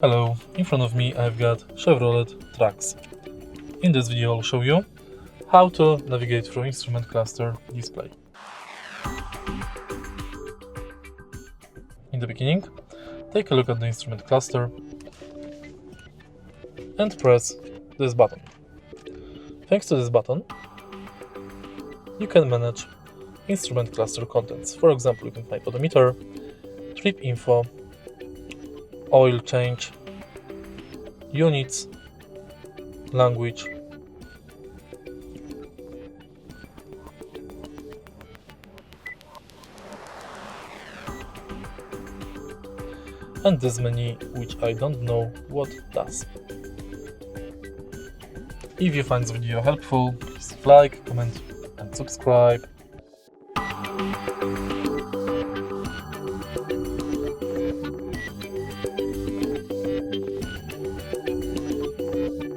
Hello, in front of me I've got Chevrolet TRAX. In this video I'll show you how to navigate through instrument cluster display. In the beginning, take a look at the instrument cluster and press this button. Thanks to this button, you can manage instrument cluster contents. For example, you can find odometer, trip info, oil change, units, language, and this menu, which I don't know what does. If you find this video helpful, please like, comment and subscribe.